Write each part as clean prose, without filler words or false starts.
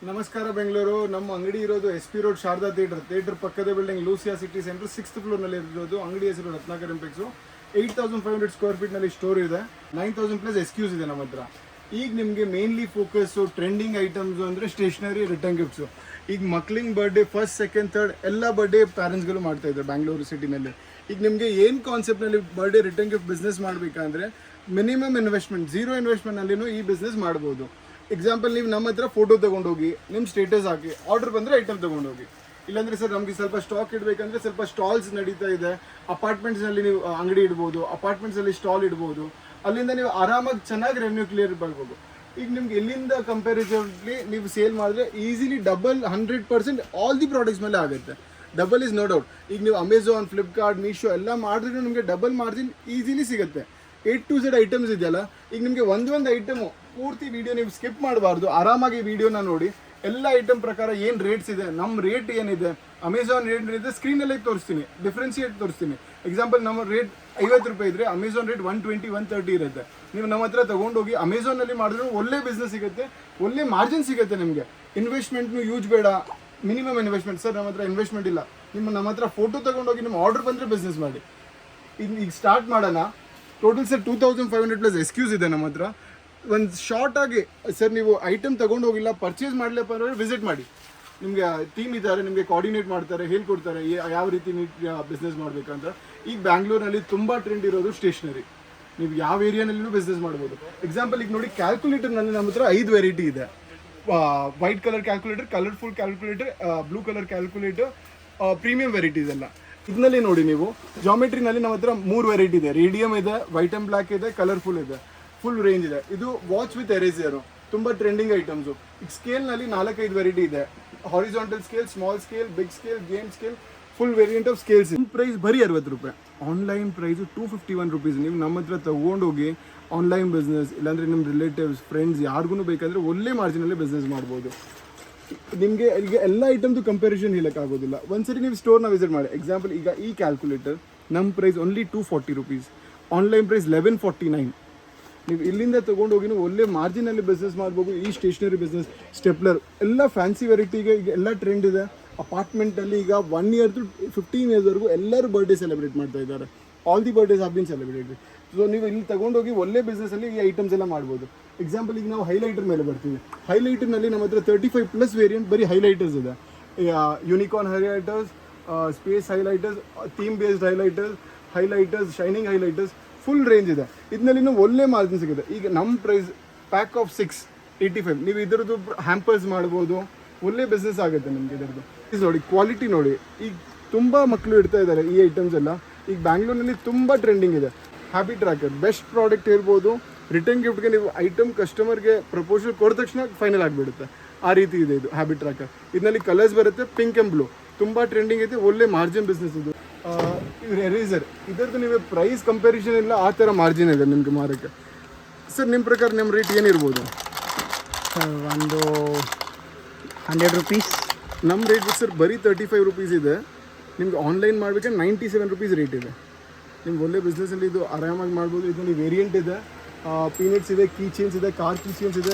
ನಮಸ್ಕಾರ ಬೆಂಗಳೂರು. ನಮ್ಮ ಅಂಗಡಿ ಇರೋದು SP ರೋಡ್ ಶಾರದಾ ಥಿಯೇಟರ್ ಪಕ್ಕದ building Lucia city centre 6th ಫ್ಲೋರ್ನಲ್ಲಿ ಇರೋದು. ಅಂಗಡಿ ಹೆಸರು ರತ್ನಾಕರ್ ಇಂಪೆಕ್ಸು. 8500 ಸ್ಕ್ವೇರ್ ಫೀಟ್ನಲ್ಲಿ ಸ್ಟೋರ್ ಇದೆ. 9000 ಪ್ಲಸ್ SKUs ಇದೆ ನಮ್ಮ ಹತ್ರ. ಈಗ ನಿಮಗೆ ಮೇನ್ಲಿ ಫೋಕಸ್ಸು ಟ್ರೆಂಡಿಂಗ್ ಐಟಮ್ಸ್ ಅಂದರೆ ಸ್ಟೇಷನರಿ, ರಿಟರ್ನ್ ಗಿಫ್ಟ್ಸು. ಈಗ ಮಕ್ಳಿಂಗ್ ಬರ್ಡೇ, ಫಸ್ಟ್, ಸೆಕೆಂಡ್, ಥರ್ಡ್ ಎಲ್ಲ ಬರ್ಡೇ ಪ್ಯಾರೆಂಟ್ಸ್ಗಳು ಮಾಡ್ತಾ ಇದ್ದಾರೆ ಬ್ಯಾಂಗ್ಳೂರು ಸಿಟಿನಲ್ಲಿ. ಈಗ ನಿಮಗೆ ಏನು ಕಾನ್ಸೆಪ್ಟ್ನಲ್ಲಿ ಬರ್ಡೇ ರಿಟರ್ನ್ ಗಿಫ್ಟ್ ಬಿಸ್ನೆಸ್ ಮಾಡಬೇಕಂದ್ರೆ ಮಿನಿಮಮ್ ಇನ್ವೆಸ್ಟ್ಮೆಂಟ್, ಝೀರೋ ಇನ್ವೆಸ್ಟ್ಮೆಂಟ್ನಲ್ಲಿನೂ ಈ ಬಿಸ್ನೆಸ್ ಮಾಡ್ಬೋದು. ಎಕ್ಸಾಂಪಲ್, ನೀವು ನಮ್ಮ ಹತ್ರ ಫೋಟೋ ತೊಗೊಂಡೋಗಿ ನಿಮ್ಮ ಸ್ಟೇಟಸ್ ಹಾಕಿ, ಆರ್ಡರ್ ಬಂದರೆ ಐಟಮ್ ತೊಗೊಂಡೋಗಿ. ಇಲ್ಲಾಂದರೆ ಸರ್ ನಮಗೆ ಸ್ವಲ್ಪ ಸ್ಟಾಕ್ ಇಡಬೇಕಂದ್ರೆ ಸ್ವಲ್ಪ ಸ್ಟಾಲ್ಸ್ ನಡೀತಾ ಇದೆ. ಅಪಾರ್ಟ್ಮೆಂಟ್ಸ್ನಲ್ಲಿ ನೀವು ಅಂಗಡಿ ಇಡ್ಬೋದು, ಅಪಾರ್ಟ್ಮೆಂಟ್ಸಲ್ಲಿ ಸ್ಟಾಲ್ ಇಡ್ಬೋದು. ಅಲ್ಲಿಂದ ನೀವು ಆರಾಮಾಗಿ ಚೆನ್ನಾಗಿ ರೆವೆನ್ಯೂ ಕ್ಲಿಯರ್ ಮಾಡ್ಬೋದು. ಈಗ ನಿಮ್ಗೆ ಎಲ್ಲಿಂದ ಕಂಪ್ಯಾರಿಟಿವ್ಲಿ ನೀವು ಸೇಲ್ ಮಾಡಿದ್ರೆ easily double 100% all the products ಮೇಲೆ ಆಗುತ್ತೆ. Double is no doubt. ಈಗ ನೀವು ಅಮೆಝಾನ್, ಫ್ಲಿಪ್ಕಾರ್ಟ್, ಮೀಶೋ ಎಲ್ಲ ಮಾಡಿದ್ರೆ ನಿಮಗೆ ಡಬಲ್ ಮಾರ್ಜಿನ್ ಈಸಿಲಿ ಸಿಗುತ್ತೆ. A to Z ಐಟಮ್ಸ್ ಇದೆಯಲ್ಲ, ಈಗ ನಿಮಗೆ ಒಂದೊಂದು ಐಟಮು ಪೂರ್ತಿ ವಿಡಿಯೋ ನೀವು ಸ್ಕಿಪ್ ಮಾಡಬಾರ್ದು. ಆರಾಮಾಗಿ ವಿಡಿಯೋನ ನೋಡಿ ಎಲ್ಲ ಐಟಮ್ ಪ್ರಕಾರ ಏನು ರೇಟ್ಸ್ ಇದೆ, ನಮ್ಮ ರೇಟ್ ಏನಿದೆ, ಅಮೆಝಾನ್ ರೇಟ್ ಏನಿದೆ ಸ್ಕ್ರೀನಲ್ಲಿ ತೋರಿಸ್ತೀನಿ, ಡಿಫ್ರೆನ್ಸಿಯೇಟ್ ತೋರಿಸ್ತೀನಿ. ಎಕ್ಸಾಂಪಲ್, ನಮ್ಮ ರೇಟ್ 50 ರೂಪಾಯಿ ಇದ್ದರೆ ಅಮೆಝಾನ್ ರೇಟ್ 120, 130 ಇರುತ್ತೆ. ನೀವು ನಮ್ಮ ಹತ್ರ ತೊಗೊಂಡೋಗಿ ಅಮೆಝಾನಲ್ಲಿ ಮಾಡಿದ್ರೆ ಒಳ್ಳೆ ಬಿಸ್ನೆಸ್ ಸಿಗುತ್ತೆ, ಒಳ್ಳೆ ಮಾರ್ಜಿನ್ ಸಿಗುತ್ತೆ ನಿಮಗೆ. ಇನ್ವೆಸ್ಟ್ಮೆಂಟ್ನು ಯೂಸ್ ಬೇಡ, ಮಿನಿಮಮ್ ಇನ್ವೆಸ್ಟ್ಮೆಂಟ್. ಸರ್ ನಮ್ಮ ಹತ್ರ ಇನ್ವೆಸ್ಟ್ಮೆಂಟ್ ಇಲ್ಲ, ನಮ್ಮ ಹತ್ರ ಫೋಟೋ ತೊಗೊಂಡೋಗಿ ನಿಮ್ಮ ಆರ್ಡರ್ ಬಂದರೆ ಬಿಸ್ನೆಸ್ ಮಾಡಿ. ಈಗ ಸ್ಟಾರ್ಟ್ ಮಾಡೋಣ. ಟೋಟಲ್ ಸರ್ 2500 ಪ್ಲಸ್ SKUs ಇದೆ ನಮ್ಮ ಹತ್ರ. ಒಂದು ಶಾರ್ಟ್ ಆಗಿ ಸರ್ ನೀವು ಐಟಮ್ ತೊಗೊಂಡು ಹೋಗಿಲ್ಲ, ಪರ್ಚೇಸ್ ಮಾಡಲಿಪ್ಪ ಅಂದರೆ ವಿಸಿಟ್ ಮಾಡಿ. ನಿಮಗೆ ಟೀಮ್ ಇದ್ದಾರೆ, ನಿಮಗೆ ಕೋಆರ್ಡಿನೇಟ್ ಮಾಡ್ತಾರೆ, ಹೇಳ್ಕೊಡ್ತಾರೆ ಯಾವ ರೀತಿ ನೀವು ಬಿಸ್ನೆಸ್ ಮಾಡಬೇಕಂತ. ಈಗ ಬ್ಯಾಂಗ್ಳೂರಲ್ಲಿ ತುಂಬ ಟ್ರೆಂಡ್ ಇರೋದು ಸ್ಟೇಷನರಿ. ನೀವು ಯಾವ ಏರಿಯಾನಲ್ಲೂ ಬಿಸ್ನೆಸ್ ಮಾಡ್ಬೋದು. ಎಕ್ಸಾಂಪಲ್, ಈಗ ನೋಡಿ ಕ್ಯಾಲ್ಕುಲೇಟರ್ನಲ್ಲಿ ನಮ್ಮ ಹತ್ರ 5 ವೆರೈಟಿ ಇದೆ. White colour calculator, colourful calculator, blue colour calculator, premium varieties ಎಲ್ಲ. ಇದರಲ್ಲಿ ನೋಡಿ ನೀವು ಜಾಮೆಟ್ರಿನಲ್ಲಿ ನಮ್ಮ ಹತ್ರ 3 ವೆರೈಟಿ ಇದೆ. ರೇಡಿಯಮ್ ಇದೆ, ವೈಟ್ ಆ್ಯಂಡ್ ಬ್ಲ್ಯಾಕ್ ಇದೆ, ಕಲರ್ಫುಲ್ ಇದೆ, ಫುಲ್ ರೇಂಜ್ ಇದೆ. ಇದು ವಾಚ್ ವಿತ್ ಎರೇಸರು, ತುಂಬ ಟ್ರೆಂಡಿಂಗ್ ಐಟಮ್ಸು. ಈಗ ಸ್ಕೇಲ್ನಲ್ಲಿ 4-5 ವೆರೈಟಿ ಇದೆ. Horizontal scale, small scale, big scale, game scale, full variant of scales. Price ಬರೀ 60 ರೂಪಾಯಿ. Online price 251 rupees. ನೀವು ನಮ್ಮ ಹತ್ರ ತೊಗೊಂಡೋಗಿ ಆನ್ಲೈನ್ ಬಿಸ್ನೆಸ್, ಇಲ್ಲಾಂದರೆ ನಿಮ್ಮ ರಿಲೇಟಿವ್ಸ್, ಫ್ರೆಂಡ್ಸ್ ಯಾರಿಗೂ ಬೇಕಂದರೆ ಒಳ್ಳೆ ಮಾರ್ಜಿನಲ್ಲಿ ಬಿಸ್ನೆಸ್ ಮಾಡ್ಬೋದು. ನಿಮಗೆ ಈಗ ಎಲ್ಲ ಐಟಮ್ದು ಕಂಪ್ಯಾರಿಸನ್ ಹೇಳೋಕ್ಕಾಗೋದಿಲ್ಲ. ಒಂದ್ಸರಿ ನೀವು ಸ್ಟೋರ್ನ ವಿಸಿಟ್ ಮಾಡಿ. ಎಕ್ಸಾಂಪಲ್, ಈಗ ಈ ಕ್ಯಾಲ್ಕುಲೇಟರ್ ನಮ್ಮ price only 240 rupees, online price 1149. ನೀವು ಇಲ್ಲಿಂದ ತೊಗೊಂಡೋಗಿ ನೀವು ಒಳ್ಳೆ ಮಾರ್ಜಿನಲ್ಲಿ ಬಿಸ್ನೆಸ್ ಮಾಡ್ಬೋದು. ಈ ಸ್ಟೇಷನರಿ ಬಿಸ್ನೆಸ್, ಸ್ಟೆಪ್ಲರ್ ಎಲ್ಲ ಫ್ಯಾನ್ಸಿ ವೆರೈಟಿಗೆ ಈಗ ಎಲ್ಲ ಟ್ರೆಂಡ್ ಇದೆ. ಅಪಾರ್ಟ್ಮೆಂಟಲ್ಲಿ ಈಗ 1 year to 15 yearsವರೆಗೂ ಎಲ್ಲರೂ ಬರ್ಡೇ ಸೆಲೆಬ್ರೇಟ್ ಮಾಡ್ತಾ ಇದ್ದಾರೆ. All the birthdays have been celebrated. So ನೀವು ಇಲ್ಲಿ ತೊಗೊಂಡೋಗಿ ಒಳ್ಳೆ ಬಿಸ್ನೆಸ್ಸಲ್ಲಿ ಈ ಐಟಮ್ಸ್ ಎಲ್ಲ ಮಾಡ್ಬೋದು. ಎಕ್ಸಾಂಪಲ್, ಈಗ ನಾವು ಹೈಲೈಟರ್ ಮೇಲೆ ಬರ್ತೀವಿ. ಹೈಲೈಟರ್ನಲ್ಲಿ ನಮ್ಮ ಹತ್ರ 35+ ವೇರಿಯಂಟ್ ಬರೀ ಹೈಲೈಟರ್ಸ್ ಇದೆ. Unicorn highlighters, space highlighters, theme based highlighters, shining highlighters, full range ಇದೆ. ಇದರಲ್ಲಿ ಒಳ್ಳೆ ಮಾರ್ಜಿನ್ ಸಿಗುತ್ತೆ. ಈಗ ನಮ್ಮ ಪ್ರೈಸ್ ಪ್ಯಾಕ್ ಆಫ್ 6 85. ನೀವು ಇದರದ್ದು ಹ್ಯಾಂಪರ್ಸ್ ಮಾಡ್ಬೋದು, ಒಳ್ಳೆ ಬಿಸ್ನೆಸ್ ಆಗುತ್ತೆ ನಿಮಗೆ ಇದರದ್ದು. ನೋಡಿ ಕ್ವಾಲಿಟಿ ನೋಡಿ. ಈಗ ತುಂಬ ಮಕ್ಕಳು ಇಡ್ತಾ ಇದ್ದಾರೆ ಈ ಐಟಮ್ಸ್ ಎಲ್ಲ. ಈಗ ಬ್ಯಾಂಗ್ಳೂರಿನಲ್ಲಿ ತುಂಬ ಟ್ರೆಂಡಿಂಗ್ ಇದೆ. ಹ್ಯಾಬಿ ಟ್ರ್ಯಾಕರ್ ಬೆಸ್ಟ್ ಪ್ರಾಡಕ್ಟ್ ಇರ್ಬೋದು. ರಿಟರ್ನ್ ಗಿಫ್ಟ್ಗೆ ನೀವು ಐಟಮ್ ಕಸ್ಟಮರ್ಗೆ ಪ್ರಪೋಸಲ್ ಕೊಡಿದ ತಕ್ಷಣ ಫೈನಲ್ ಆಗಿಬಿಡುತ್ತೆ. ಆ ರೀತಿ ಇದೆ ಇದು ಹ್ಯಾಬಿ ಟ್ರ್ಯಾಕರ್. ಇದರಲ್ಲಿ ಕಲರ್ಸ್ ಬರುತ್ತೆ, ಪಿಂಕ್ ಆ್ಯಂಡ್ ಬ್ಲೂ. ತುಂಬ ಟ್ರೆಂಡಿಂಗ್ ಐತೆ, ಒಳ್ಳೆ ಮಾರ್ಜಿನ್ ಬಿಸ್ನೆಸ್ ಇದು. ಎರೇಸರ್ ಇದರದ್ದು ನೀವು ಪ್ರೈಸ್ ಕಂಪ್ಯಾರಿಸನ್ ಇಲ್ಲ, ಆ ಥರ ಮಾರ್ಜಿನ್ ಇದೆ ನಿಮಗೆ ಮಾರೋಕ್ಕೆ. ಸರ್ ನಿಮ್ಮ ಪ್ರಕಾರ ನಿಮ್ಮ ರೇಟ್ ಏನಿರ್ಬೋದು? ಒಂದು 100 ರುಪೀಸ್. ನಮ್ಮ ರೇಟ್ ಸರ್ ಬರೀ 35 ರುಪೀಸ್ ಇದೆ. ನಿಮ್ಗೆ ಆನ್ಲೈನ್ ಮಾಡಬೇಕಂದ್ರೆ 97 ರುಪೀಸ್ ರೇಟ್ ಇದೆ. ನಿಮ್ಗೆ ಒಳ್ಳೆ ಬಿಸ್ನೆಸ್ಸಲ್ಲಿ ಇದು ಆರಾಮಾಗಿ ಮಾಡ್ಬೋದು. ಇದರಲ್ಲಿ ವೇರಿಯಂಟ್ ಇದೆ, ಪೀನೆಟ್ಸ್ ಇದೆ, ಕೀ ಚೇನ್ಸ್ ಇದೆ, ಕಾರ್ ಕೀ ಚೇನ್ಸ್ ಇದೆ,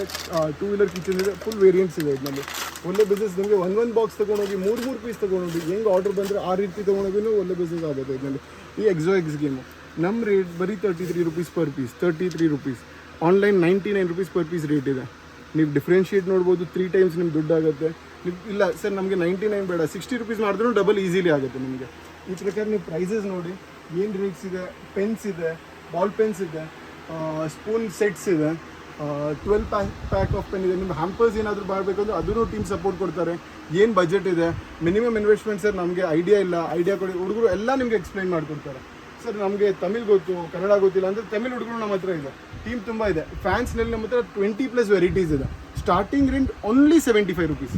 2 ವೀಲರ್ ಕೀ ಚೇನ್ಸ್ ಇದೆ, ಫುಲ್ ವೇರಿಯಂಟ್ಸ್ ಇದೆ ಇದರಲ್ಲಿ. ಒಳ್ಳೆ ಬಿಸ್ನೆಸ್. ನಿಮಗೆ ಒಂದು ಬಾಕ್ಸ್ ತೊಗೊಂಡೋಗಿ 3 ಪೀಸ್ ತೊಗೊಂಡೋಗಿ ಹೆಂಗೆ ಆರ್ಡರ್ ಬಂದರೆ ಆ ರೀತಿ ತೊಗೊಂಡೋಗಿ ಒಳ್ಳೆ ಬಿಸ್ನೆಸ್ ಆಗುತ್ತೆ ಇದರಲ್ಲಿ. ಈ ಎಕ್ಸ್ ಗೇಮು ನಮ್ಮ ರೇಟ್ ಬರೀ 33 rupees per piece. 33 rupees. Online 99 rupees per piece rate ಇದೆ. ನೀವು ಡಿಫ್ರೆನ್ಷಿಯೇಟ್ ನೋಡ್ಬೋದು. 3 ಟೈಮ್ಸ್ ನಿಮ್ಗೆ ದುಡ್ಡಾಗುತ್ತೆ. ನೀವು ಇಲ್ಲ ಸರ್ ನಮಗೆ 99 ಬೇಡ, 60 ರುಪೀಸ್ ಮಾಡಿದ್ರೂ ಡಬಲ್ ಈಸಿಲಿ ಆಗುತ್ತೆ ನಿಮಗೆ. ಈ ಪ್ರಕಾರ ನೀವು ಪ್ರೈಸಸ್ ನೋಡಿ ಏನು ರೇಟ್ಸ್ ಇದೆ. ಪೆನ್ಸ್ ಇದೆ, ಬಾಲ್ ಪೆನ್ಸ್ ಇದೆ, ಸ್ಪೂನ್ ಸೆಟ್ಸ್ ಇದೆ, 12 ಪ್ಯಾಕ್ ಆಫ್ ಪೆನ್ ಇದೆ. ನಿಮ್ಮ ಹ್ಯಾಂಪರ್ಸ್ ಏನಾದರೂ ಮಾಡಬೇಕಂದ್ರೆ ಅದೂ ಟೀಮ್ ಸಪೋರ್ಟ್ ಕೊಡ್ತಾರೆ. ಏನು ಬಜೆಟ್ ಇದೆ, ಮಿನಿಮಮ್ ಇನ್ವೆಸ್ಟ್ಮೆಂಟ್ ಸರ್ ನಮಗೆ ಐಡಿಯಾ ಇಲ್ಲ, ಐಡಿಯಾ ಕೊಡಿ. ಹುಡುಗರು ಎಲ್ಲ ನಿಮಗೆ ಎಕ್ಸ್ಪ್ಲೈನ್ ಮಾಡಿಕೊಡ್ತಾರೆ. ಸರ್ ನಮಗೆ ತಮಿಳ್ ಗೊತ್ತು, ಕನ್ನಡ ಗೊತ್ತಿಲ್ಲ ಅಂದರೆ ತಮಿಳ್ ಹುಡುಗರು ನಮ್ಮ ಹತ್ರ ಇದೆ. ಟೀಮ್ ತುಂಬ ಇದೆ. ಫ್ಯಾನ್ಸ್ನಲ್ಲಿ ನಮ್ಮ ಹತ್ರ 20+ ವೆರೈಟೀಸ್ ಇದೆ. Starting range only 75 rupees.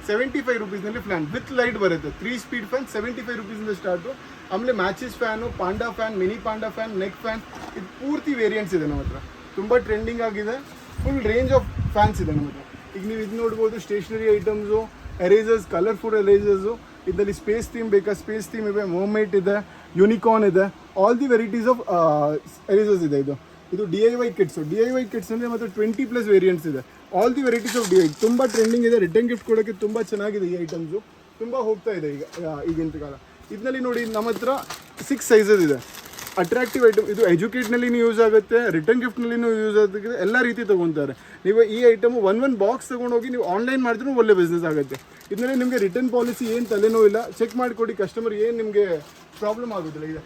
75 ರುಪೀಸ್ನಲ್ಲಿ ಫ್ಯಾನ್ ವಿತ್ ಲೈಟ್ ಬರುತ್ತೆ. 3 ಸ್ಪೀಡ್ ಫ್ಯಾನ್ 75 ರುಪೀಸಿಂದ ಸ್ಟಾರ್ಟು. ಆಮೇಲೆ matches fan, panda fan, mini panda fan, neck fan, ಇದು ಪೂರ್ತಿ ವೇರಿಯಂಟ್ಸ್ ಇದೆ ನಮ್ಮ ಹತ್ರ. ತುಂಬ ಟ್ರೆಂಡಿಂಗ್ ಆಗಿದೆ. ಫುಲ್ ರೇಂಜ್ ಆಫ್ ಫ್ಯಾನ್ಸ್ ಇದೆ ನಮ್ಮ ಹತ್ರ. ಈಗ ನೀವು ಇದು ನೋಡ್ಬೋದು, ಸ್ಟೇಷನರಿ ಐಟಮ್ಸು, ಎರೇಸರ್ಸ್, ಕಲರ್ಫುಲ್ ಎರೇಸರ್ಸು. ಇದರಲ್ಲಿ ಸ್ಪೇಸ್ ಥೀಮ್ ಬೇಕಾ, ಸ್ಪೇಸ್ ಥೀಮ್ ಇದೆ, ಮೋಮೇಟ್ ಇದೆ, ಯೂನಿಕಾರ್ನ್ ಇದೆ, ಆಲ್ ದಿ ವೆರೈಟೀಸ್ ಆಫ್ ಎರೇಸರ್ಸ್ ಇದೆ. ಇದು DIY ಕಿಟ್ಸು. DIY ಕಿಟ್ಸ್ ಅಂದರೆ ಮತ್ತು 20+ ವೇರಿಯಂಟ್ಸ್ ಇದೆ. All the varieties of D ತುಂಬ ಟ್ರೆಂಡಿಂಗ್ ಇದೆ. ರಿಟರ್ನ್ ಗಿಫ್ಟ್ ಕೊಡೋಕ್ಕೆ ತುಂಬ ಚೆನ್ನಾಗಿದೆ ಈ ಐಟಮ್ಸು, ತುಂಬ ಹೋಗ್ತಾ ಇದೆ ಈಗಿನ ಕಾಲ. ಇದರಲ್ಲಿ ನೋಡಿ ನಮ್ಮ ಹತ್ರ 6 ಸೈಜಸ್ ಇದೆ. ಅಟ್ರಾಕ್ಟಿವ್ ಐಟಮ್ ಇದು, ಎಜುಕೇಟ್ನಲ್ಲಿನೂ ಯೂಸ್ ಆಗುತ್ತೆ, ರಿಟರ್ನ್ ಗಿಫ್ಟ್ನಲ್ಲಿನೂ ಯೂಸ್ ಆಗುತ್ತೆ, ಎಲ್ಲ ರೀತಿ ತೊಗೊತಾರೆ. ನೀವು ಈ ಐಟಮ್ ಒಂದು ಬಾಕ್ಸ್ ತೊಗೊಂಡೋಗಿ ನೀವು ಆನ್ಲೈನ್ ಮಾಡಿದ್ರೂ ಒಳ್ಳೆ ಬಿಸ್ನೆಸ್ ಆಗುತ್ತೆ. ಇದರಲ್ಲಿ ನಿಮಗೆ ರಿಟರ್ನ್ ಪಾಲಿಸಿ ಏನು ತಲೆನೋ ಇಲ್ಲ, ಚೆಕ್ ಮಾಡಿಕೊಡಿ ಕಸ್ಟಮರ್, ಏನು ನಿಮಗೆ ಪ್ರಾಬ್ಲಮ್ ಆಗೋದಿಲ್ಲ. ಈಗ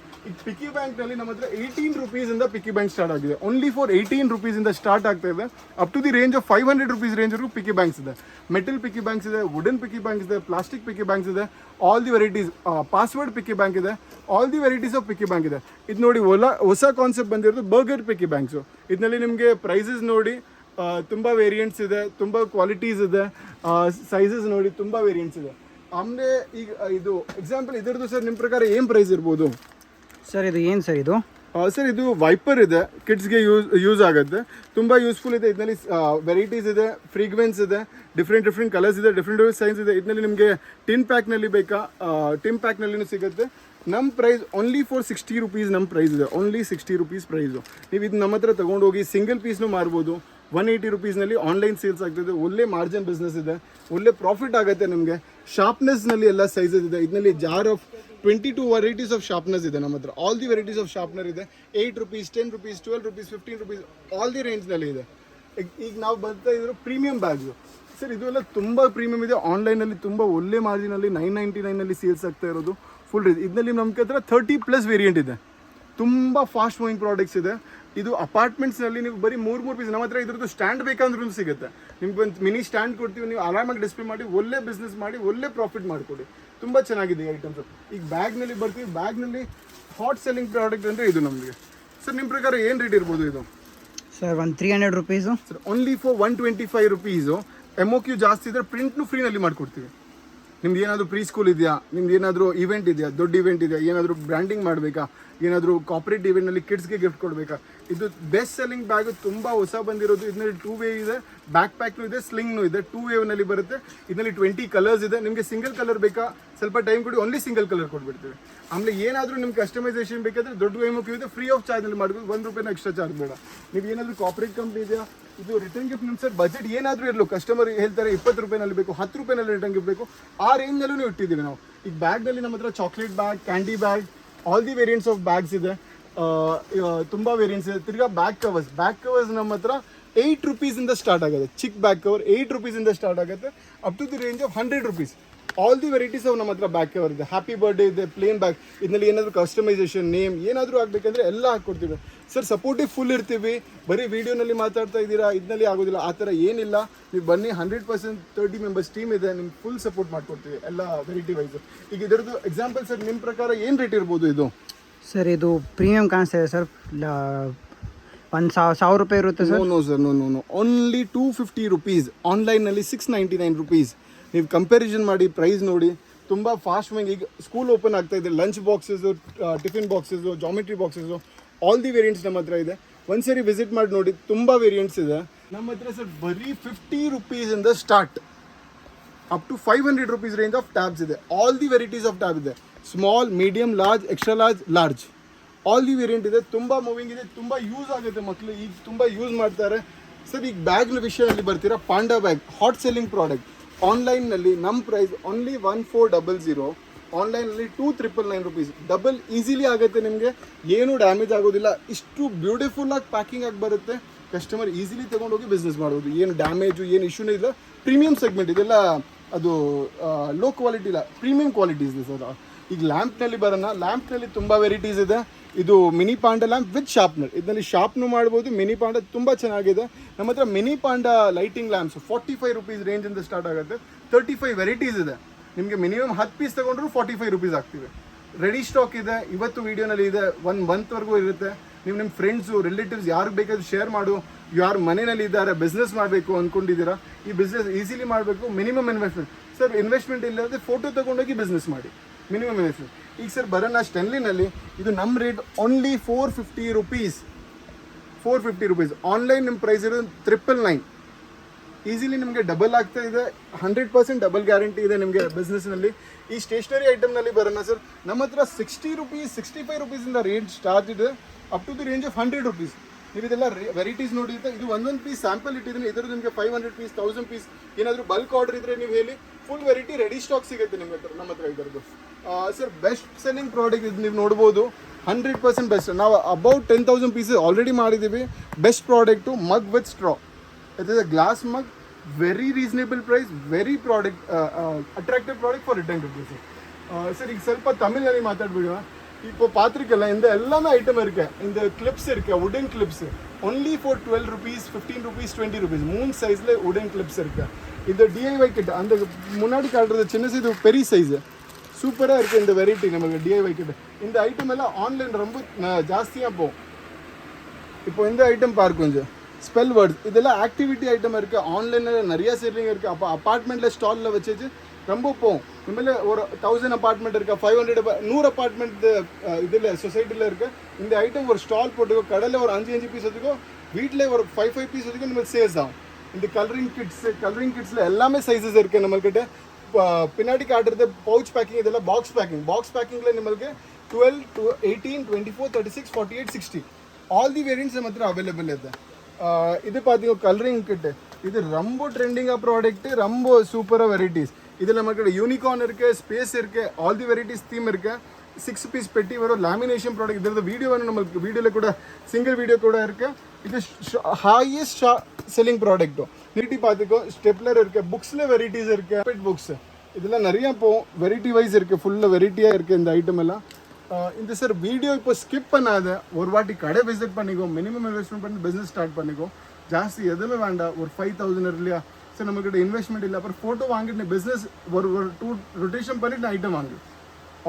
ಪಿಕ್ಕಿ ಬ್ಯಾಂಕ್ನಲ್ಲಿ ನಮ್ಮ ಹತ್ರ 18 ರೂಪೀಸಿಂದ ಪಿಕ್ಕಿ ಬ್ಯಾಂಕ್ ಸ್ಟಾರ್ಟ್ ಆಗಿದೆ. ಓನ್ಲಿ ಫಾರ್ 18 ರೂಪೀಸಿಂದ ಸ್ಟಾರ್ಟ್ ಆಗ್ತಾ ಇದೆ. Up to the range of 500 rupees ರೇಂಜ್ವರೆಗೂ ಪಿಕ್ಕಿ ಬ್ಯಾಂಕ್ಸ್ ಇದೆ. ಮೆಟಲ್ ಪಿಕ್ಕಿ ಬ್ಯಾಂಕ್ಸ್ ಇದೆ, ವುಡನ್ ಪಿಕ್ಕಿ ಬ್ಯಾಂಕ್ಸ್ ಇದೆ, ಪ್ಲಾಸ್ಟಿಕ್ ಪಿಕ್ಕಿ ಬ್ಯಾಂಕ್ಸ್ ಇದೆ, all the varieties. Password piggy bank ಇದೆ, all the varieties of piggy bank ಇದೆ. ಇದು ನೋಡಿ ಹೊಸ ಕಾನ್ಸೆಪ್ಟ್ ಬಂದಿರೋದು ಬರ್ಗರ್ ಪಿಕ್ಕಿ ಬ್ಯಾಂಕ್ಸು. ಇದರಲ್ಲಿ ನಿಮಗೆ ಪ್ರೈಸಸ್ ನೋಡಿ ತುಂಬ ವೇರಿಯಂಟ್ಸ್ ಇದೆ, ತುಂಬ ಕ್ವಾಲಿಟೀಸ್ ಇದೆ, ಸೈಜಸ್ ನೋಡಿ ತುಂಬ ವೇರಿಯಂಟ್ಸ್ ಇದೆ. ಆಮೇಲೆ ಈಗ ಇದು ಎಕ್ಸಾಂಪಲ್ ಇದರದ್ದು ಸರ್ ನಿಮ್ಮ ಪ್ರಕಾರ ಏನು ಪ್ರೈಸ್ ಇರ್ಬೋದು ಸರ್? ಇದು ಏನು ಸರ್ ಇದು? ಸರ್ ಇದು ವೈಪರ್ ಇದೆ, ಕಿಡ್ಸ್ಗೆ ಯೂಸ್ ಆಗುತ್ತೆ, ತುಂಬ ಯೂಸ್ಫುಲ್ ಇದೆ. ಇದರಲ್ಲಿ ವೆರೈಟೀಸ್ ಇದೆ, ಫ್ರೀಗ್ವೆನ್ಸ್ ಇದೆ, ಡಿಫ್ರೆಂಟ್ ಕಲರ್ಸ್ ಇದೆ, ಡಿಫ್ರೆಂಟ್ ಸೈನ್ಸ್ ಇದೆ. ಇದರಲ್ಲಿ ನಿಮಗೆ ಟಿನ್ ಪ್ಯಾಕ್ನಲ್ಲಿ ಬೇಕಾ, ಟಿನ್ ಪ್ಯಾಕ್ನಲ್ಲಿನೂ ಸಿಗುತ್ತೆ. ನಮ್ಮ ಪ್ರೈಸ್ ಓನ್ಲಿ ಫಾರ್ 60 ರೂಪೀಸ್ ನಮ್ಮ ಪ್ರೈಸ್ ಇದೆ. Only 60 rupees price. ನೀವು ಇದು ನಮ್ಮ ಹತ್ರ ತೊಗೊಂಡೋಗಿ ಸಿಂಗಲ್ ಪೀಸ್ನೂ ಮಾರ್ಬೋದು. 180 ರೂಪೀಸ್ನಲ್ಲಿ ಆನ್ಲೈನ್ ಸೇಲ್ಸ್ ಆಗ್ತಿದೆ. ಒಳ್ಳೆ ಮಾರ್ಜಿನ್ ಬಿಸ್ನೆಸ್ ಇದೆ, ಒಳ್ಳೆ ಪ್ರಾಫಿಟ್ ಆಗುತ್ತೆ ನಿಮಗೆ. ಶಾರ್ಪ್ನೆಸ್ನಲ್ಲಿ ಎಲ್ಲ ಸೈಜಸ್ ಇದೆ. ಇದರಲ್ಲಿ jar of 22 varieties of sharpeners ಇದೆ ನಮ್ಮ ಹತ್ರ. All the varieties of sharpener ಇದೆ. 8 rupees, 10 rupees, 12 rupees, 15 rupees, all the ರೇಂಜ್ನಲ್ಲಿ ಇದೆ. ಈಗ ನಾವು ಬರ್ತಾ ಇದ್ರು ಪ್ರೀಮಿಯಂ ಬ್ಯಾಗ್ಸು ಸರ್. ಇದು ಎಲ್ಲ ತುಂಬ ಪ್ರೀಮಿಯಂ ಇದೆ. ಆನ್ಲೈನಲ್ಲಿ ತುಂಬ ಒಳ್ಳೆ ಮಾರ್ಜಿನಲ್ಲಿ 999ನಲ್ಲಿ ಸೇಲ್ಸ್ ಆಗ್ತಾ ಇರೋದು ಫುಲ್. ಇದರಲ್ಲಿ ನಮ್ಮ ಹತ್ರ 30+ ವೇರಿಯಂಟ್ ಇದೆ. ತುಂಬ ಫಾಸ್ಟ್ ಮೂವಿಂಗ್ ಪ್ರಾಡಕ್ಟ್ಸ್ ಇದೆ. ಇದು ಅಪಾರ್ಟ್ಮೆಂಟ್ಸ್ನಲ್ಲಿ ನೀವು ಬರೀ 3 ಪೀಸ್ ನಮ್ಮ ಹತ್ರ ಇದ್ರದ್ದು ಸ್ಟ್ಯಾಂಡ್ ಬೇಕಂದ್ರೂ ಸಿಗುತ್ತೆ. ನಿಮ್ಗೆ ಒಂದು ಮಿನಿ ಸ್ಟ್ಯಾಂಡ್ ಕೊಡ್ತೀವಿ, ನೀವು ಆರಾಮಾಗಿ ಡಿಸ್ಪ್ಲೇ ಮಾಡಿ ಒಳ್ಳೆ ಬಿಸ್ನೆಸ್ ಮಾಡಿ ಒಳ್ಳೆ ಪ್ರಾಫಿಟ್ ಮಾಡಿಕೊಡಿ. ತುಂಬ ಚೆನ್ನಾಗಿದೆ ಈ ಐಟಮ್ಸು. ಈಗ ಬ್ಯಾಗ್ನಲ್ಲಿ ಬರ್ತೀವಿ, ಬ್ಯಾಗ್ನಲ್ಲಿ ಹಾಟ್ ಸೆಲ್ಲಿಂಗ್ ಪ್ರಾಡಕ್ಟ್ ಅಂದರೆ ಇದು ನಮಗೆ. ಸರ್ ನಿಮ್ಮ ಪ್ರಕಾರ ಏನು ರೇಟ್ ಇರ್ಬೋದು ಇದು? ಸರ್ ಒಂದು 300 rupees sir. Only for 125 rupees. MOQ ಜಾಸ್ತಿ ಇದ್ದರೆ ಪ್ರಿಂಟ್ನು ಫ್ರೀನಲ್ಲಿ ಮಾಡಿಕೊಡ್ತೀವಿ. ನಿಮ್ದು ಏನಾದರೂ ಪ್ರೀ ಸ್ಕೂಲ್ ಇದೆಯಾ, ನಿಮ್ದು ಏನಾದರೂ ಇವೆಂಟ್ ಇದೆಯಾ, ದೊಡ್ಡ ಇವೆಂಟ್ ಇದೆಯಾ, ಏನಾದರೂ ಬ್ರ್ಯಾಂಡಿಂಗ್ ಮಾಡಬೇಕಾ, ಏನಾದರೂ ಕಾರ್ಪೊರೇಟ್ ಇವೆಂಟ್ನಲ್ಲಿ ಕಿಡ್ಸ್ಗೆ ಗಿಫ್ಟ್ ಕೊಡಬೇಕಾ, ಇದು ಬೆಸ್ಟ್ ಸೆಲ್ಲಿಂಗ್ ಬ್ಯಾಗು. ತುಂಬ ಹೊಸ ಬಂದಿರೋದು. ಇದರಲ್ಲಿ 2 ವೇ ಇದೆ, ಬ್ಯಾಕ್ ಪ್ಯಾಕ್ನು ಇದೆ, ಸ್ಲಿಂಗ್ನು ಇದೆ. 2 ವೇವ್ನಲ್ಲಿ ಬರುತ್ತೆ. ಇದರಲ್ಲಿ 20 ಕಲರ್ಸ್ ಇದೆ. ನಿಮಗೆ ಸಿಂಗಲ್ ಕಲರ್ ಬೇಕಾ, ಸ್ವಲ್ಪ ಟೈಮ್ ಕೊಡಿ, ಓನ್ಲಿ ಸಿಂಗಲ್ ಕಲರ್ ಕೊಟ್ಬಿಡ್ತೀವಿ. ಆಮೇಲೆ ಏನಾದರೂ ನಿಮ್ಗೆ ಕಸ್ಟಮೈಸೇಷನ್ ಬೇಕಾದರೆ ದೊಡ್ಡ MOQ ಇದೆ, ಫ್ರೀ ಆಫ್ ಚಾರ್ಜ್ನಲ್ಲಿ ಮಾಡ್ಬೋದು. 1 ರೂಪಾಯಿನ ಎಕ್ಸ್ಟ್ರಾ ಚಾರ್ಜ್ ಬೇಡ. ನೀವು ಏನಾದರೂ ಕಾರ್ಪೊರೇಟ್ ಕಂಪ್ನಿ ಇದೆಯಾ, ಇದು ರಿಟರ್ನ್ ಗಿಫ್ಟ್ ನಿಮ್ಮ ಸರ್ ಬಜೆಟ್ ಏನಾದರೂ ಇರಲು, ಕಸ್ಟಮರ್ ಹೇಳ್ತಾರೆ 20 ರೂಪಾಯಿನಲ್ಲಿ ಬೇಕು, 10 ರೂಪಾಯಿನಲ್ಲಿ ರಿಟರ್ನ್ ಗಿಫ್ಟ್ ಬೇಕು, ಆ ರೇಂಜ್ನಲ್ಲೂ ಇಟ್ಟಿದ್ದೀವಿ ನಾವು. ಈಗ ಬ್ಯಾಗ್ನಲ್ಲಿ ನಮ್ಮ ಹತ್ರ chocolate bag, candy bag, all the variants of bags ಇದೆ. ತುಂಬ ವೇರಿಯಂಟ್ಸ್ ಇದೆ. ತಿರ್ಗಾ ಬ್ಯಾಕ್ ಕವರ್ಸ್ ನಮ್ಮ ಹತ್ರ 8 ರೂಪೀಸಿಂದ ಸ್ಟಾರ್ಟ್ ಆಗುತ್ತೆ. ಚಿಕ್ಕ ಬ್ಯಾಕ್ ಕವರ್ 8 ರೂಪೀಸಿಂದ ಸ್ಟಾರ್ಟ್ ಆಗುತ್ತೆ, up to the range of 100 rupees. All the varieties of ನಮ್ಮ ಹತ್ರ ಬ್ಯಾಕ್ ಕವರ್ ಇದೆ. ಹ್ಯಾಪಿ ಬರ್ಡೇ ಇದೆ, ಪ್ಲೇನ್ ಬ್ಯಾಗ್. ಇದರಲ್ಲಿ ಏನಾದರೂ ಕಸ್ಟಮೈಸೇಷನ್ ನೇಮ್ ಏನಾದರೂ ಆಗಬೇಕಂದ್ರೆ ಎಲ್ಲ ಹಾಕ್ಕೊಡ್ತೀವಿ ಸರ್. ಸಪೋರ್ಟಿವ್ ಫುಲ್ ಇರ್ತೀವಿ. ಬರೀ ವೀಡಿಯೋನಲ್ಲಿ ಮಾತಾಡ್ತಾ ಇದ್ದೀರಾ, ಇದರಲ್ಲಿ ಆಗೋದಿಲ್ಲ, ಆ ಥರ ಏನಿಲ್ಲ. ನೀವು ಬನ್ನಿ, 100% 30 ಮೆಂಬರ್ಸ್ ಟೀಮ್ ಇದೆ, ನಿಮ್ಗೆ ಫುಲ್ ಸಪೋರ್ಟ್ ಮಾಡ್ಕೊಡ್ತೀವಿ ಎಲ್ಲ ವೆರೈಟಿ ವೈಸು. ಈಗ ಇದರದ್ದು ಎಕ್ಸಾಂಪಲ್ ಸರ್, ನಿಮ್ಮ ಪ್ರಕಾರ ಏನು ರೇಟ್ ಇರ್ಬೋದು ಇದು? ಸರ್ ಇದು ಪ್ರೀಮಿಯಂ ಕಾಣಿಸ್ತಾ ಇದೆ ಸರ್. 1,000 ರೂಪಾಯಿ ಇರುತ್ತೆ sir. No sir, no. Only 250 rupees. ಆನ್ಲೈನಲ್ಲಿ 699 ರೂಪೀಸ್. ನೀವು ಕಂಪ್ಯಾರಿಸನ್ ಮಾಡಿ, ಪ್ರೈಸ್ ನೋಡಿ. ತುಂಬ ಫಾಸ್ಟ್ ಮೂವಿಂಗ್. ಈಗ ಸ್ಕೂಲ್ ಓಪನ್ ಆಗ್ತಾ ಇದೆ. Lunch boxes, tiffin boxes, geometry boxes, all the variants ನಮ್ಮ ಹತ್ರ ಇದೆ. ಒಂದ್ಸರಿ ವಿಸಿಟ್ ಮಾಡಿ ನೋಡಿ, ತುಂಬ ವೇರಿಯಂಟ್ಸ್ ಇದೆ ನಮ್ಮ ಹತ್ರ ಸರ್. ಬರೀ 50 ರೂಪೀಸಿಂದ start up to 500 rupees range of tabs ಇದೆ. All the varieties of tab ಇದೆ. Small, medium, large, extra large, large, all the variant ಇದೆ. ತುಂಬ ಮೂವಿಂಗ್ ಇದೆ, ತುಂಬ ಯೂಸ್ ಆಗುತ್ತೆ. ಮಕ್ಕಳು ಈಗ ತುಂಬ ಯೂಸ್ ಮಾಡ್ತಾರೆ ಸರ್. ಈಗ ಬ್ಯಾಗ್ನ ವಿಷಯದಲ್ಲಿ ಬರ್ತೀರಾ, panda bag hot selling product. ಆನ್ಲೈನ್ನಲ್ಲಿ ನಮ್ಮ ಪ್ರೈಸ್ ಓನ್ಲಿ 1400. ಆನ್ಲೈನಲ್ಲಿ 2999 ರೂಪೀಸ್. ಡಬಲ್ ಈಸಿಲಿ ಆಗುತ್ತೆ ನಿಮಗೆ, ಏನೂ ಡ್ಯಾಮೇಜ್ ಆಗೋದಿಲ್ಲ. ಇಷ್ಟು ಬ್ಯೂಟಿಫುಲ್ಲಾಗಿ ಪ್ಯಾಕಿಂಗ್ ಆಗಿ ಬರುತ್ತೆ. ಕಸ್ಟಮರ್ ಈಸಿಲಿ ತೊಗೊಂಡೋಗಿ ಬಿಸ್ನೆಸ್ ಮಾಡ್ಬೋದು. ಏನು ಡ್ಯಾಮೇಜು, ಏನು ಇಶ್ಯೂನೇ ಇಲ್ಲ. ಪ್ರೀಮಿಯಂ ಸೆಗ್ಮೆಂಟ್ ಇದೆಲ್ಲ, ಅದು ಲೋ ಕ್ವಾಲಿಟಿ ಇಲ್ಲ, ಪ್ರೀಮಿಯಂ ಕ್ವಾಲಿಟೀಸ್ ಇದೆ ಸರ್. ಈಗ ಲ್ಯಾಂಪ್ನಲ್ಲಿ ಬರೋಣ. ಲ್ಯಾಂಪ್ನಲ್ಲಿ ತುಂಬ ವೆರೈಟೀಸ್ ಇದೆ. ಇದು mini panda lamp with sharpener. ಇದರಲ್ಲಿ ಶಾರ್ಪ್ನು ಮಾಡ್ಬೋದು. ಮಿನಿ ಪಾಂಡಾ ತುಂಬ ಚೆನ್ನಾಗಿದೆ ನಮ್ಮ ಹತ್ರ. Mini panda lighting lamps 45 rupees ರೇಂಜಿಂದ ಸ್ಟಾರ್ಟ್ ಆಗುತ್ತೆ. 35 ವೆರೈಟೀಸ್ ಇದೆ. ನಿಮಗೆ ಮಿನಿಮಮ್ 10 ಪೀಸ್ ತೊಗೊಂಡ್ರು 45 ರೂಪೀಸ್ ಆಗ್ತಿವೆ. ರೆಡಿ ಸ್ಟಾಕ್ ಇದೆ. ಇವತ್ತು ವೀಡಿಯೋನಲ್ಲಿ ಇದೆ, 1 ಮಂತ್ವರೆಗೂ ಇರುತ್ತೆ. ನೀವು ನಿಮ್ಮ ಫ್ರೆಂಡ್ಸು, ರಿಲೇಟಿವ್ಸ್ ಯಾರಿಗೆ ಬೇಕಾದ್ರೂ ಶೇರ್ ಮಾಡು. ಯಾರು ಮನೆಯಲ್ಲಿ ಇದ್ದಾರೆ, ಬಿಸ್ನೆಸ್ ಮಾಡಬೇಕು ಅಂದ್ಕೊಂಡಿದ್ದೀರಾ, ಈ ಬಿಸ್ನೆಸ್ ಈಸಿಲಿ ಮಾಡಬೇಕು. Minimum investment sir. ಇನ್ವೆಸ್ಟ್ಮೆಂಟ್ ಇಲ್ಲದೆ ಫೋಟೋ ತೊಗೊಂಡೋಗಿ ಬಿಸ್ನೆಸ್ ಮಾಡಿ, ಮಿನಿಮಮ್ ಇನ್ವೆಸ್ಟ್ಮೆಂಟ್. ಈಗ ಸರ್ ಬರೋಣ ಸ್ಟೆನ್ಲಿನಲ್ಲಿ. ಇದು ನಮ್ಮ rate only 450 rupees. 450 rupees. Online ನಿಮ್ಮ ಪ್ರೈಸ್ ಇರೋದು 999. ಈಸಿಲಿ ನಿಮಗೆ ಡಬಲ್ ಆಗ್ತಾ ಇದೆ. 100% ಡಬಲ್ ಗ್ಯಾರಂಟಿ ಇದೆ ನಿಮಗೆ ಬಿಸ್ನೆಸ್ನಲ್ಲಿ. ಈ ಸ್ಟೇಷನರಿ ಐಟಮ್ನಲ್ಲಿ ಬರೋಣ ಸರ್. ನಮ್ಮ ಹತ್ರ 60 ರೂಪೀಸ್, 65 ರೂಪೀಸಿಂದ ರೇಂಜ್ ಸ್ಟಾರ್ಟ್ ಇದೆ, up to the range of 100 rupees. ನೀವು ಇದೆಲ್ಲ ವೆರೈಟೀಸ್ ನೋಡಿದ್ರೆ ಇದು ಒಂದೊಂದು ಪೀಸ್ ಸ್ಯಾಂಪಲ್ ಇಟ್ಟಿದ್ದೀನಿ. ಇದರಲ್ಲಿ ನಿಮಗೆ 500 ಪೀಸ್ 1000 ಪೀಸ್ ಏನಾದರೂ ಬಲ್ಕ್ ಆರ್ಡರ್ ಇದ್ರೆ ನೀವು ಹೇಳಿ, ಫುಲ್ ವೆರೈಟಿ ರೆಡಿ ಸ್ಟಾಕ್ ಸಿಗುತ್ತೆ ನಿಮ್ಮ ಹತ್ರ, ನಮ್ಮ ಹತ್ರ ಇದರದ್ದು. ಸರ್ ಬೆಸ್ಟ್ ಸೆಲ್ಲಿಂಗ್ ಪ್ರಾಡಕ್ಟ್ ಇದು, ನೀವು ನೋಡ್ಬೋದು 100% ಬೆಸ್ಟ್. ನಾವು ಅಬೌಟ್ 10,000 ಪೀಸಸ್ ಆಲ್ರೆಡಿ ಮಾಡಿದ್ದೀವಿ. Best product mug with straw. It is a glass mug, very reasonable price, very product attractive product for return rupees. Sir ಈಗ ಸ್ವಲ್ಪ ತಮಿಳ್ನಲ್ಲಿ ಮಾತಾಡ್ಬಿಡುವ. இப்போ பார்த்துருக்கல இந்த எல்லாமே ஐட்டம் இருக்கு. இந்த கிளிப்ஸ் இருக்கு, உடன் clips only for 12 rupees 15 rupees 20 rupees 3 சைஸ்ல உடன் கிளிப்ஸ் இருக்கு. இந்த டிஐஒய் கிட் அந்த முன்னாடி காட்டுறது சின்ன சைஸ், பெரிய சைஸ் சூப்பராக இருக்குது இந்த வெரைட்டி நமக்கு டிஐஒய் கிட். இந்த ஐட்டம் எல்லாம் ஆன்லைன் ரொம்ப ஜாஸ்தியாக போகும். இப்போ இந்த ஐட்டம் பாரு கொஞ்சம் ஸ்பெல் வேர்ட்ஸ், இதெல்லாம் ஆக்டிவிட்டி ஐட்டம் இருக்குது. ஆன்லைனில் நிறைய செல்லிங் இருக்குது. அப்போ அப்பார்ட்மெண்ட்டில் ஸ்டாலில் வச்சு ரொம்ப போகும். இனிமேல் ஒரு 1000 அப்பார்ட்மெண்ட் இருக்கா, 500 100 அப்பார்ட்மெண்ட் இதில் சொசைட்டியில் இருக்குது. இந்த ஐட்டம் ஒரு ஸ்டால் போட்டுக்கோ, கடையில் ஒரு 5 பீஸ் வச்சுக்கோ, வீட்டில் ஒரு 5 பீஸ் வச்சுக்கோ, நம்மளுக்கு சேல்ஸ் ஆகும். இந்த கலரிங் கிட்ஸில் எல்லாமே சைஸஸ் இருக்குது நம்மள்கிட்ட. பின்னாடி காட்டுறது பவுச் பேக்கிங், இதெல்லாம் பாக்ஸ் பேக்கிங்கில் நம்மளுக்கு 12 to 18 24 36 48 60 ஆல் தி வேரியன்ட்ஸ் நம்ம ಹತ್ರ ಅವೈಲೇಬಲ್ ಇದೆ. ಇದು பார்த்தீங்க கலரிங் கிட், இது ரொம்ப ட்ரெண்டிங்காக ப்ராடக்ட், ரொம்ப சூப்பராக வெரைட்டிஸ். இதில் நமக்கு யூனிகார்ன் இருக்குது, ஸ்பேஸ் இருக்குது, ஆல் தி வெரைட்டிஸ் தீம் இருக்குது. 6 பீஸ் பெட்டி வரும், லேமினேஷன் ப்ராடக்ட். இதில் வீடியோ வேணும் நம்மளுக்கு, வீடியோவில் கூட சிங்கிள் வீடியோ கூட இருக்குது. இது ஹையஸ்ட் செல்லிங் ப்ராடக்ட்டும். நீட்டி பார்த்துக்கோ, ஸ்டெப்லர் இருக்குது, புக்ஸில் வெரைட்டிஸ் இருக்குது, புக்ஸ் இதெல்லாம் நிறையா போகும். வெரைட்டி வைஸ் இருக்குது, ஃபுல்லாக வெரைட்டியாக இருக்குது இந்த ஐட்டம் எல்லாம். இந்த சார் வீடியோ இப்போ ஸ்கிப் பண்ணாத, ஒரு வாட்டி கடை விசிட் பண்ணிக்கோ, மினிமம் இன்வெஸ்ட்மெண்ட் பண்ணி பிஸ்னஸ் ஸ்டார்ட் பண்ணிக்கோ. ஜாஸ்தி எதுவுமே வேண்டாம், ஒரு 5,000 இல்லையா சார் நம்மக்கிட்ட இன்வெஸ்ட்மெண்ட் இல்லை. அப்புறம் ஃபோட்டோ வாங்கிட்டு நீ பிஸ்னஸ் ஒரு 2 ரொட்டேஷன் பண்ணிட்டு ஐட்டம் வாங்கு,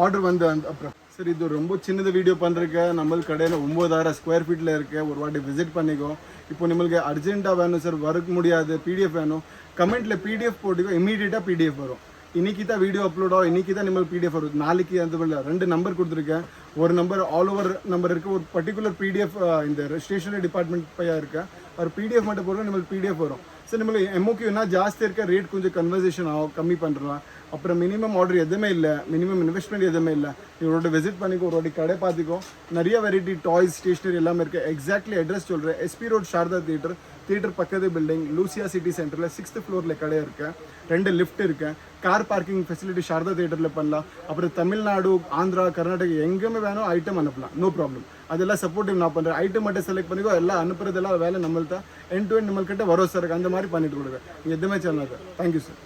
ஆர்டர் வந்து அப்புறம். சரி இது ரொம்ப சின்னது வீடியோ பண்ணுறக்க, நம்ம கடையில் 9000 ஸ்கொயர் ஃபீட்டில் இருக்க, ஒரு வாட்டி விசிட் பண்ணிக்கோ. இப்போ நம்மளுக்கு அர்ஜென்ட்டாக வேணும் சார், வரக்க முடியாது, பிடிஎஃப் வேணும், கமெண்ட்டில் பிடிஎஃப் போட்டுக்கோ, இமீடியட்டாக பிடிஎஃப் வரும். இன்றைக்கி தான் வீடியோ அப்லோட் ஆகும், இன்றைக்கி தான் நம்மளுக்கு பிடிஎஃப் வரும். நாளைக்கு அந்த 2 நம்பர் கொடுத்துருக்கேன். ஒரு நம்பர் ஆல் ஓவர் நம்பர் இருக்குது, ஒரு பர்டிகுலர் பிடிஎஃப் இந்த ஸ்டேஷனரி டிபார்ட்மெண்ட் பையாக இருக்கா, ஒரு பிடிஎஃப் மட்டும் போடுறோம், நம்மளுக்கு பிடிஎஃப் வரும். சார் நம்மளுக்கு எம்ஓக்யூனா ஜாஸ்தி இருக்க, ரேட் கொஞ்சம் கன்வர்சேஷன் ஆகும், கம்மி பண்ணுறலாம். அப்புறம் மினிமம் ஆர்டர் எதுவுமே இல்லை, மினிமம் இன்வெஸ்ட்மெண்ட் எதுவுமே இல்லை. இவரோட விசிட் பண்ணிக்கோ, ஒரு வாட்டி கடை பார்த்துக்கோ. நிறைய வெரைட்டி டாய்ஸ், ஸ்டேஷனரி எல்லாமே இருக்குது. எக்ஸாக்ட்லி அட்ரஸ் சொல்கிறேன், எஸ்பி ரோட் சாரதா தியேட்டர் பக்கத்து பில்டிங், லூசியா சிட்டி சென்டரில் 6th ஃப்ளோரில் கடை இருக்கேன். 2 லிஃப்ட் இருக்கேன். கார் பார்க்கிங் ஃபெசிலிட்டி சாரதா தியேட்டரில் பண்ணலாம். அப்புறம் தமிழ்நாடு, ஆந்திரா, கர்நாடகா எங்கேயுமே வேணும் ஐட்டம் அனுப்பலாம், நோ ப்ராப்ளம். அதெல்லாம் சப்போர்ட்டிவ் நான் பண்ணுறேன். ஐட்டம் மட்டும் செலக்ட் பண்ணிக்கோ, எல்லாம் அனுப்புறதெல்லாம் வேலை நம்மள்தான். எண்ட் டு எண்ட் நம்மள்கிட்ட வரும் சார், அந்த மாதிரி பண்ணிட்டு கொடுங்க. எதுவுமே சொல்லாது. Thank you sir.